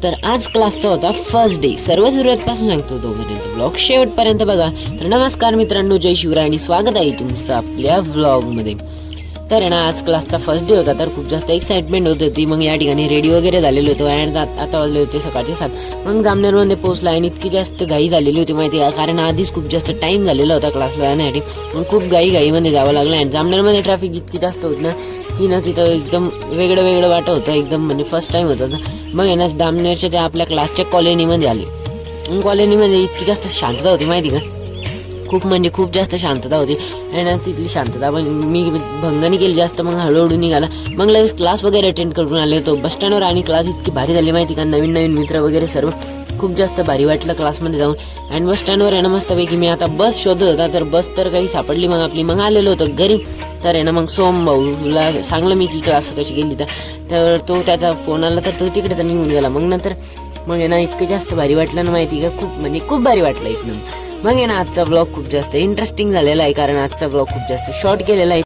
तर आज क्लासचा होता फर्स्ट डे. सर्व सुरुवातपासून सांगतो तोपर्यंत ब्लॉग शेवटपर्यंत बघा. तर नमस्कार मित्रांनो, जय शिवराय आणि स्वागत आहे तुमचं आपल्या व्लॉगमध्ये. तर आहे ना, आज क्लासचा फर्स्ट डे होता, तर खूप जास्त एक्साइटमेंट होत होती. मग या ठिकाणी रेडी वगैरे झालेलो होतो आणि आता वाजले होते सकाळचे 7. मग जामनेरमध्ये पोहोचला आणि इतकी जास्त घाई झालेली होती माहिती आहे, कारण आधीच खूप जास्त टाईम झालेला होता क्लासला जाण्यासाठी. मग खूप घाईमध्ये जावं लागलं आणि जामनेरमध्ये ट्रॅफिक इतकी जास्त होत ना की ना, तिथं एकदम वेगळं वाटत होतं एकदम, म्हणजे फर्स्ट टाईम होतं. मग आहे ना, जामनेरच्या त्या आपल्या क्लासच्या कॉलनीमध्ये आले. कॉलनीमध्ये इतकी जास्त शांतता होती माहिती का, खूप जास्त शांतता होती. आणि ना तिथली शांतता पण मी भंगाने केली जास्त. मग हळूहळू निघाला. मग लगेच क्लास वगैरे अटेंड करून आले होतो बस स्टँडवर. आणि क्लास इतकी भारी झाली माहिती का, नवीन मित्र वगैरे सर्व खूप जास्त भारी वाटलं क्लासमध्ये जाऊन. आणि बस स्टँडवर आहे ना, मस्तपैकी मी आता बस शोधत होता, तर बस तर काही सापडली मग आपली. मग आलेलो होतो घरी. तर आहे ना, मग सोम भाऊला सांगलं मी की क्लास कशी गेली. तर तो त्याचा फोन आला, तर तो तिकडे निघून गेला. मग नंतर मग आहे ना, इतकं जास्त भारी वाटलं ना माहिती का, खूप भारी वाटलं एकदम. मग आहे ना, आजचा ब्लॉग खूप जास्त इंटरेस्टिंग झालेला आहे, कारण आजचा ब्लॉग खूप जास्त शॉर्ट केलेला आहे.